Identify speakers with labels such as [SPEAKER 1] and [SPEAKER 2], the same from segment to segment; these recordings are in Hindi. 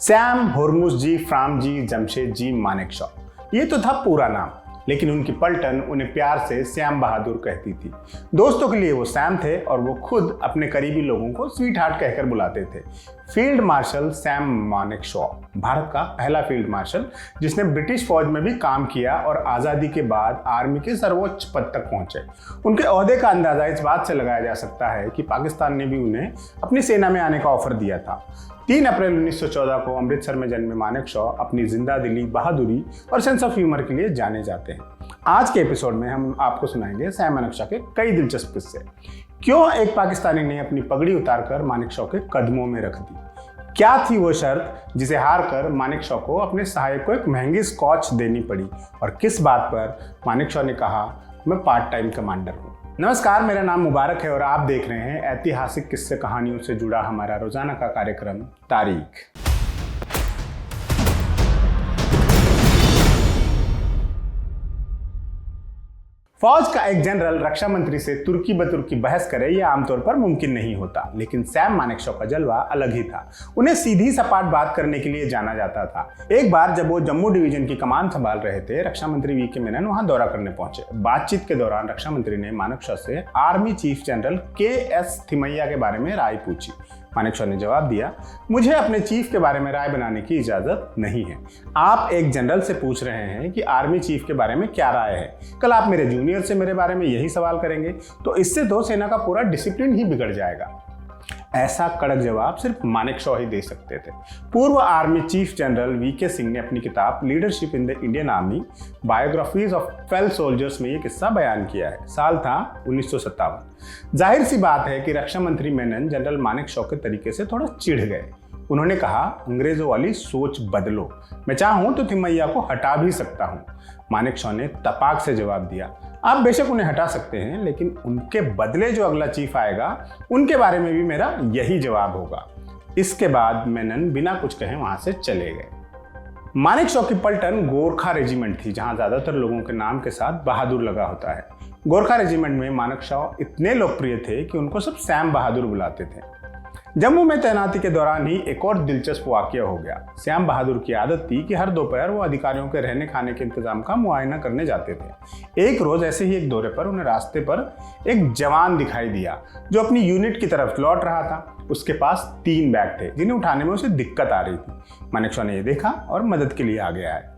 [SPEAKER 1] सैम होर्मुसजी फ्रामजी जमशेदजी मानेकशॉ, ये तो था पूरा नाम, लेकिन उनकी पलटन उन्हें प्यार से श्याम बहादुर कहती थी। दोस्तों के लिए वो सैम थे और वो खुद अपने करीबी लोगों को स्वीट हार्ट कहकर बुलाते थे। Field marshal Sam Manekshaw Bharat का पहला फील्ड मार्शल जिसने ब्रिटिश फौज में भी काम किया और आज़ादी के बाद आर्मी के सर्वोच्च पद तक पहुंचे। उनके ओहदे का अंदाजा इस बात से लगाया जा सकता है कि पाकिस्तान ने भी उन्हें अपनी सेना में आने का ऑफर दिया था। 3 अप्रैल 1914 को अमृतसर में जन्मे मानेकशॉ अपनी जिंदा दिली, बहादुरी और सेंस ऑफ ह्यूमर के लिए जाने जाते हैं। आज के एपिसोड में हम आपको सुनाएंगे सैम मानेकशॉ के कई दिलचस्प किस्से। क्यों एक पाकिस्तानी ने अपनी पगड़ी उतारकर मानेकशॉ के कदमों में रख दी? क्या थी वो शर्त जिसे हार कर मानेकशॉ को अपने सहायक को एक महंगी स्कॉच देनी पड़ी? और किस बात पर मानेकशॉ ने कहा, मैं पार्ट टाइम कमांडर हूँ। नमस्कार, मेरा नाम मुबारक है और आप देख रहे हैं ऐतिहासिक किस्से कहानियों से जुड़ा हमारा रोजाना का कार्यक्रम तारीख। फौज का एक जनरल रक्षा मंत्री से तुर्की बतुर्की बहस करे यह आमतौर पर मुमकिन नहीं होता, लेकिन सैम मानेकशॉ का जलवा अलग ही था। उन्हें सीधी सपाट बात करने के लिए जाना जाता था। एक बार जब वो जम्मू डिवीजन की कमान संभाल रहे थे, रक्षा मंत्री वी के मेनन वहां दौरा करने पहुंचे। बातचीत के दौरान रक्षा मंत्री ने मानेकशॉ से army chief general KS. Thimayya के बारे में राय पूछी। मानेकशॉ ने जवाब दिया, मुझे अपने चीफ के बारे में राय बनाने की इजाजत नहीं है। आप एक जनरल से पूछ रहे हैं कि आर्मी चीफ के बारे में क्या राय है। कल आप मेरे जूनियर से मेरे बारे में यही सवाल करेंगे तो इससे तो सेना का पूरा डिसिप्लिन ही बिगड़ जाएगा। ऐसा कड़क जवाब सिर्फ मानेकशॉ ही दे सकते थे। पूर्व आर्मी चीफ जनरल वी के सिंह ने अपनी किताब leadership in the Indian army biographies of fail soldiers में ये किस्सा बयान किया है। साल था 1957। जाहिर सी बात है कि रक्षा मंत्री मेनन जनरल मानेकशॉ के तरीके से थोड़ा चिढ़ गए। उन्होंने कहा, अंग्रेजों वाली सोच बदलो, मैं चाहूं तो थिमैया को हटा भी सकता हूं। मानेकशॉ ने तपाक से जवाब दिया, आप बेशक उन्हें हटा सकते हैं, लेकिन उनके बदले जो अगला चीफ आएगा उनके बारे में भी मेरा यही जवाब होगा। इसके बाद मेनन बिना कुछ कहे वहां से चले गए। मानेकशॉ की पलटन गोरखा रेजिमेंट थी, जहां ज्यादातर लोगों के नाम के साथ बहादुर लगा होता है। गोरखा रेजिमेंट में मानेकशॉ इतने लोकप्रिय थे कि उनको सब सैम बहादुर बुलाते थे। जम्मू में तैनाती के दौरान ही एक और दिलचस्प वाकया हो गया। श्याम बहादुर की आदत थी कि हर दोपहर वो अधिकारियों के रहने खाने के इंतजाम का मुआयना करने जाते थे। एक रोज ऐसे ही एक दौरे पर उन्हें रास्ते पर एक जवान दिखाई दिया जो अपनी यूनिट की तरफ लौट रहा था। उसके पास 3 बैग थे जिन्हें उठाने में उसे दिक्कत आ रही थी। मानेकशॉ ने यह देखा और मदद के लिए आ गया है।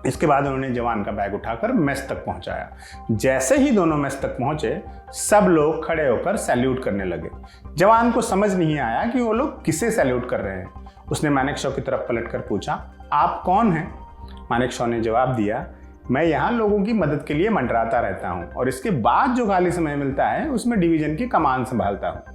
[SPEAKER 1] इसके बाद उन्होंने जवान का बैग उठाकर मेस तक पहुंचाया। जैसे ही दोनों मेस तक पहुंचे, सब लोग खड़े होकर सैल्यूट करने लगे। जवान को समझ नहीं आया कि वो लोग किसे सैल्यूट कर रहे हैं। उसने मानेकशॉ की तरफ पलटकर पूछा, आप कौन हैं? मानेकशॉ ने जवाब दिया, मैं यहाँ लोगों की मदद के लिए मंडराता रहता हूँ और इसके बाद जो खाली समय मिलता है उसमें डिवीजन की कमान संभालता हूँ।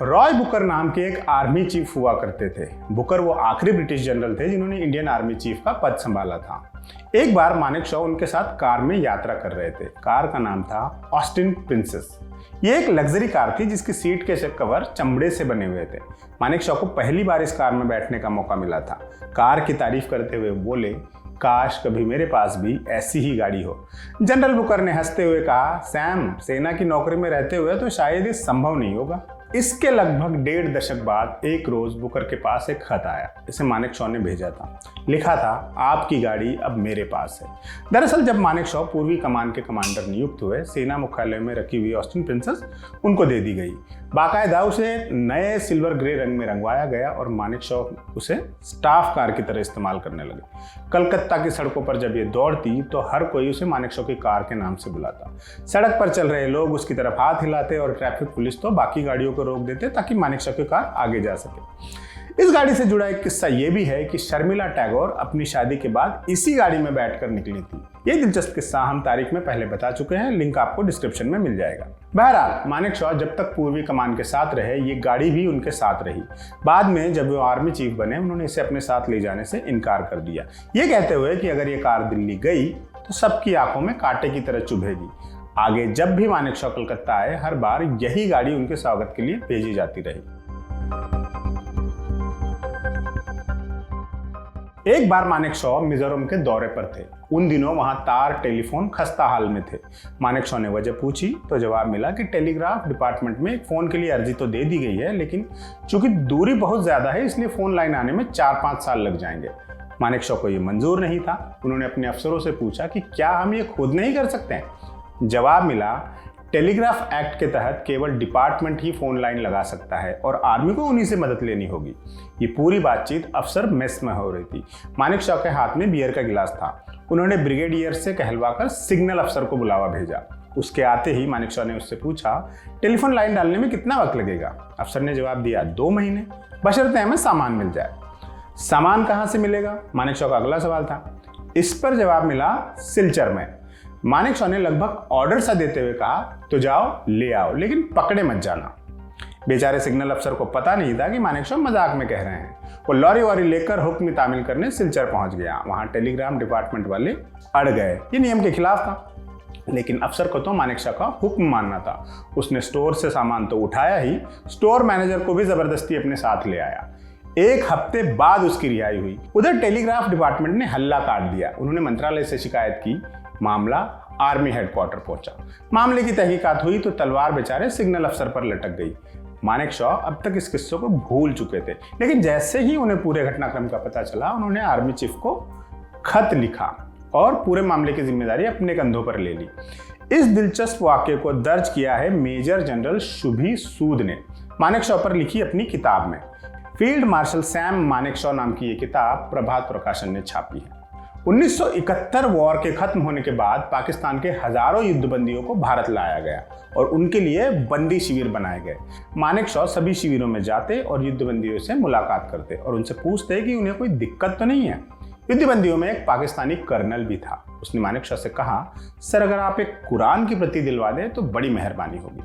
[SPEAKER 1] रॉय बुकर नाम के एक आर्मी चीफ हुआ करते थे। बुकर वो आखिरी ब्रिटिश जनरल थे जिन्होंने इंडियन आर्मी चीफ का पद संभाला था। एक बार मानेकशॉ उनके साथ कार में यात्रा कर रहे थे। कार का नाम था ऑस्टिन प्रिंसेस। ये एक लग्जरी कार थी जिसकी सीट के कवर चमड़े से बने हुए थे। मानेकशॉ को पहली बार इस कार में बैठने का मौका मिला था। कार की तारीफ करते हुए बोले, काश कभी मेरे पास भी ऐसी ही गाड़ी हो। जनरल बुकर ने हंसते हुए कहा, सैम, सेना की नौकरी में रहते हुए तो शायद ये संभव नहीं होगा। इसके लगभग 1.5 दशक बाद एक रोज बुकर के पास एक खत आया। इसे मानेकशॉ ने भेजा था। लिखा था, आपकी गाड़ी अब मेरे पास है। दरअसल जब मानेकशॉ पूर्वी कमान के कमांडर नियुक्त हुए, सेना मुख्यालय में रखी हुई ऑस्टिन प्रिंसेस उनको दे दी गई। बाकायदा उसे नए सिल्वर ग्रे रंग में रंगवाया गया और मानेकशॉ उसे स्टाफ कार की तरह इस्तेमाल करने लगे। कलकत्ता की सड़कों पर जब ये दौड़ती तो हर कोई उसे मानेकशॉ की कार के नाम से बुलाता। सड़क पर चल रहे लोग उसकी तरफ हाथ हिलाते और ट्रैफिक पुलिस तो बाकी गाड़ियों को रोक देते ताकि मानेकशॉ की कार आगे जा सके। इस गाड़ी से जुड़ा एक किस्सा ये भी है कि शर्मिला टैगोर अपनी शादी के बाद इसी गाड़ी में बैठकर निकली थी। ये दिलचस्प किस्सा हम तारीख में पहले बता चुके हैं, लिंक आपको डिस्क्रिप्शन में मिल जाएगा। बहरहाल मानेकशॉ जब तक पूर्वी कमान के साथ रहे, ये गाड़ी भी उनके साथ रही। बाद में जब वो आर्मी चीफ बने, उन्होंने इसे अपने साथ ले जाने से इनकार कर दिया, ये कहते हुए कि अगर ये कार दिल्ली गई तो सबकी आंखों में कांटे की तरह चुभेगी। आगे जब भी मानेकशॉ कलकत्ता आए, हर बार यही गाड़ी उनके स्वागत के लिए भेजी जाती रही। एक बार मानेकशॉ मिजोरम के दौरे पर थे। उन दिनों वहां तार टेलीफोन खस्ता हाल में थे। मानेकशॉ ने वजह पूछी तो जवाब मिला कि टेलीग्राफ डिपार्टमेंट में एक फोन के लिए अर्जी तो दे दी गई है, लेकिन चूंकि दूरी बहुत ज्यादा है इसलिए फोन लाइन आने में 4-5 साल लग जाएंगे। मानेकशॉ को यह मंजूर नहीं था। उन्होंने अपने अफसरों से पूछा कि क्या हम ये खुद नहीं कर सकते हैं। जवाब मिला, टेलीग्राफ एक्ट के तहत केवल डिपार्टमेंट ही फोन लाइन लगा सकता है और आर्मी को उन्हीं से मदद लेनी होगी। ये पूरी बातचीत अफसर मेस में हो रही थी। मानेकशॉ के हाथ में बियर का गिलास था। उन्होंने ब्रिगेडियर से कहलवाकर सिग्नल अफसर को बुलावा भेजा। उसके आते ही मानेकशॉ ने उससे पूछा, टेलीफोन लाइन डालने में कितना वक्त लगेगा। अफसर ने जवाब दिया, 2 महीने, बशर्ते हमें सामान मिल जाए। सामान कहाँ से मिलेगा, मानेकशॉ का अगला सवाल था। इस पर जवाब मिला, सिलचर में। मानेकशॉ ने लगभग ऑर्डर सा देते हुए कहा, तो जाओ ले आओ, लेकिन पकड़े मत जाना। बेचारे सिग्नल अफसर को पता नहीं था कि मानेकशॉ मजाक में कह रहे हैं। वो लॉरी वॉरी लेकर हुक्म तामील करने सिलचर पहुंच गया। वहां टेलीग्राम डिपार्टमेंट वाले अड़ गए। ये नियम के खिलाफ था, लेकिन अफसर को तो मानेकशॉ का हुक्म मानना था। उसने स्टोर से सामान तो उठाया ही, स्टोर मैनेजर को भी जबरदस्ती अपने साथ ले आया। 1 हफ्ते बाद उसकी रिहाई हुई। उधर टेलीग्राफ डिपार्टमेंट ने हल्ला काट दिया। उन्होंने मंत्रालय से शिकायत की। मामला आर्मी हेडक्वार्टर पहुंचा। मामले की तहकीकात हुई तो तलवार बेचारे सिग्नल अफसर पर लटक गई। मानेकशॉ अब तक इस किस्से को भूल चुके थे, लेकिन जैसे ही उन्हें पूरे घटनाक्रम का पता चला, उन्होंने आर्मी चीफ को खत लिखा और पूरे मामले की जिम्मेदारी अपने कंधों पर ले ली। इस दिलचस्प वाक्य को दर्ज किया है मेजर जनरल शुभी सूद ने मानेकशॉ पर लिखी अपनी किताब में। फील्ड मार्शल सैम मानेकशॉ नाम की ये किताब प्रभात प्रकाशन ने छापी है। 1971 वॉर के खत्म होने के बाद पाकिस्तान के हजारों युद्धबंदियों को भारत लाया गया और उनके लिए बंदी शिविर बनाए गए। मानेकशॉ सभी शिविरों में जाते और युद्धबंदियों से मुलाकात करते और उनसे पूछते कि उन्हें कोई दिक्कत तो नहीं है। युद्धबंदियों में एक पाकिस्तानी कर्नल भी था। उसने मानेकशॉ से कहा, सर अगर आप एक कुरान की प्रति दिलवा दें तो बड़ी मेहरबानी होगी।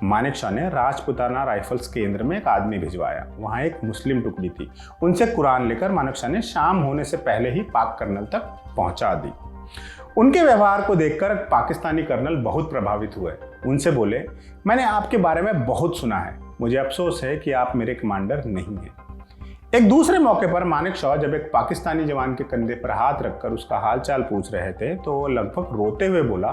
[SPEAKER 1] मानेकशॉ ने राजपुताना राइफल्स केंद्र में एक आदमी भिजवाया। वहां एक मुस्लिम टुकड़ी थी। उनसे कुरान लेकर मानेकशॉ ने शाम होने से पहले ही पाक कर्नल तक पहुंचा दी। उनके व्यवहार को देखकर पाकिस्तानी कर्नल बहुत प्रभावित हुए। उनसे बोले, मैंने आपके बारे में बहुत सुना है, मुझे अफसोस है कि आप मेरे कमांडर नहीं हैं। एक दूसरे मौके पर मानेकशॉ जब एक पाकिस्तानी जवान के कंधे पर हाथ रखकर उसका हालचाल पूछ रहे थे तो वो लगभग रोते हुए बोला,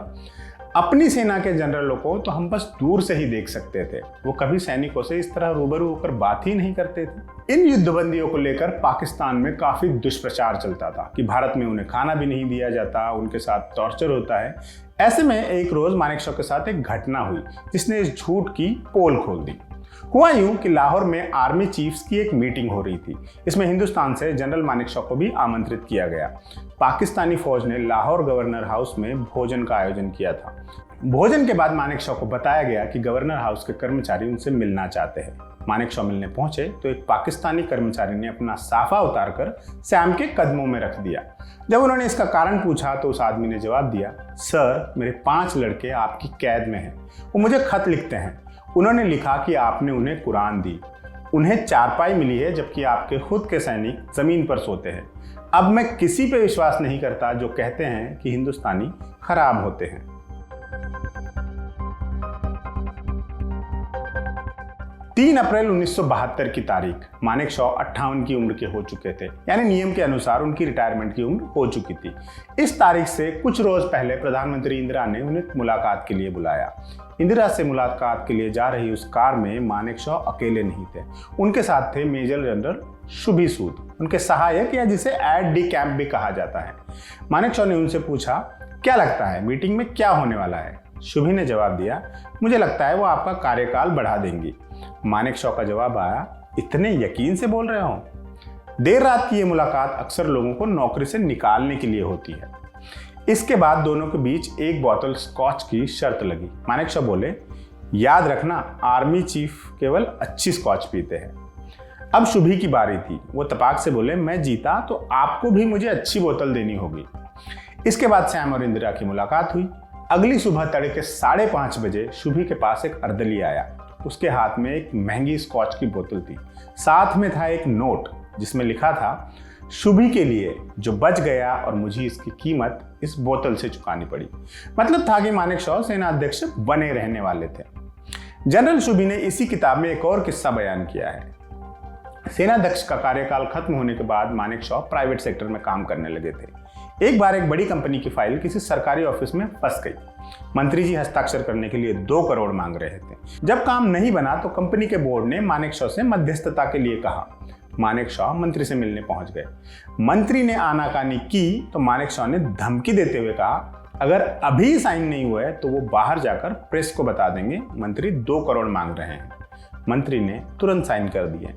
[SPEAKER 1] अपनी सेना के जनरलों को तो हम बस दूर से ही देख सकते थे, वो कभी सैनिकों से इस तरह रूबरू होकर बात ही नहीं करते थे। इन युद्धबंदियों को लेकर पाकिस्तान में काफी दुष्प्रचार चलता था कि भारत में उन्हें खाना भी नहीं दिया जाता, उनके साथ टॉर्चर होता है। ऐसे में एक रोज मानेकशॉ के साथ एक घटना हुई जिसने इस झूठ की पोल खोल दी। हुआ यूं कि लाहौर में आर्मी चीफ्स की एक मीटिंग हो रही थी। इसमें हिंदुस्तान से जनरल मानेकशॉ को भी आमंत्रित किया गया। पाकिस्तानी फौज ने लाहौर गवर्नर हाउस में भोजन का आयोजन किया था। भोजन के बाद मानेकशॉ को बताया गया कि गवर्नर हाउस के कर्मचारी उनसे मिलना चाहते हैं। मानेकशॉ मिलने पहुंचे तो एक पाकिस्तानी कर्मचारी ने अपना साफा उतारकर सैम के कदमों में रख दिया। जब उन्होंने इसका कारण पूछा तो उस आदमी ने जवाब दिया, सर मेरे 5 लड़के आपकी कैद में हैं, वो मुझे खत लिखते हैं। उन्होंने लिखा कि आपने उन्हें कुरान दी, उन्हें चारपाई मिली है जबकि आपके खुद के सैनिक जमीन पर सोते हैं। अब मैं किसी पे विश्वास नहीं करता जो कहते हैं कि हिंदुस्तानी खराब होते हैं। 3 अप्रैल 1972 की तारीख। मानेकशॉ 58 की उम्र के हो चुके थे, यानी नियम के अनुसार उनकी रिटायरमेंट की उम्र हो चुकी थी। इस तारीख से कुछ रोज पहले प्रधानमंत्री इंदिरा ने उन्हें मुलाकात के लिए बुलाया। इंदिरा से मुलाकात के लिए जा रही उस कार में मानेकशॉ अकेले नहीं थे, उनके साथ थे मेजर जनरल शुभी सूद, उनके सहायक या जिसे एड डी कैंप भी कहा जाता है। मानेकशॉ ने उनसे पूछा, क्या लगता है मीटिंग में क्या होने वाला है? शुभी ने जवाब दिया, मुझे लगता है वो आपका कार्यकाल बढ़ा देंगी। मानेकशॉ का जवाब आया, इतने यकीन से बोल रहे हो? देर रात की ये मुलाकात अक्सर लोगों को नौकरी से निकालने के लिए होती है। इसके बाद दोनों के बीच एक बोतल स्कॉच की शर्त लगी। मानेकशॉ बोले, याद रखना आर्मी चीफ केवल अच्छी स्कॉच पीते हैं। अब शुभी की बारी थी। वो तपाक से बोले, मैं जीता तो आपको भी मुझे अच्छी बोतल देनी होगी। इसके बाद सैम और इंदिरा की मुलाकात हुई। अगली सुबह तड़के 5:30 बजे शुभी के पास एक अर्दली आया। उसके हाथ में एक महंगी स्कॉच की बोतल थी। साथ में था एक नोट जिसमें लिखा था, शुभी के लिए जो बच गया और मुझे इसकी कीमत इस बोतल से चुकानी पड़ी। मतलब था कि मानेकशॉ सेना अध्यक्ष बने रहने वाले थे। जनरल शुभी ने इसी किताब में एक और किस्सा बयान किया है। सेनाध्यक्ष का कार्यकाल खत्म होने के बाद मानेकशॉ प्राइवेट सेक्टर में काम करने लगे थे। एक बार एक बड़ी कंपनी की फाइल किसी सरकारी ऑफिस में फंस गई। मंत्री जी हस्ताक्षर करने के लिए 2 करोड़ मांग रहे थे। जब काम नहीं बना तो कंपनी के बोर्ड ने मानेकशॉ से मध्यस्थता के लिए कहा। मानेकशॉ मंत्री से मिलने पहुंच गए। मंत्री ने आनाकानी की तो मानेकशॉ ने धमकी देते हुए कहा, अगर अभी साइन नहीं हुआ है तो वो बाहर जाकर प्रेस को बता देंगे मंत्री 2 करोड़ मांग रहे हैं। मंत्री ने तुरंत साइन कर दिए।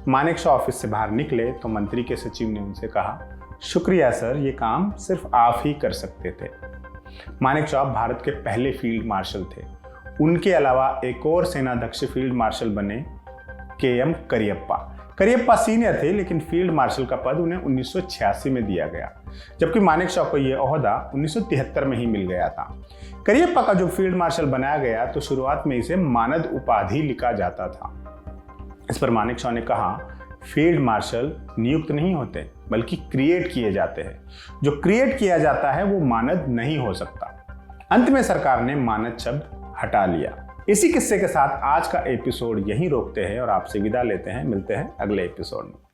[SPEAKER 1] मानेकशॉ ऑफिस से बाहर निकले तो मंत्री के सचिव ने उनसे कहा, शुक्रिया सर, ये काम सिर्फ आप ही कर सकते थे। मानेकशॉ भारत के पहले फील्ड मार्शल थे। उनके अलावा एक और सेनाध्यक्ष फील्ड मार्शल बने, KM करियप्पा। करियप्पा सीनियर थे लेकिन फील्ड मार्शल का पद उन्हें 1986 में दिया गया, जबकि मानेकशॉ को यह ओहदा 1973 में ही मिल गया था। करियप्पा का जो फील्ड मार्शल बनाया गया तो शुरुआत में इसे मानद उपाधि लिखा जाता था। इस पर मानेकशॉ ने कहा, फील्ड मार्शल नियुक्त नहीं होते बल्कि क्रिएट किए जाते हैं। जो क्रिएट किया जाता है वो मानद नहीं हो सकता। अंत में सरकार ने मानद शब्द हटा लिया। इसी किस्से के साथ आज का एपिसोड यहीं रोकते हैं और आपसे विदा लेते हैं। मिलते हैं अगले एपिसोड में।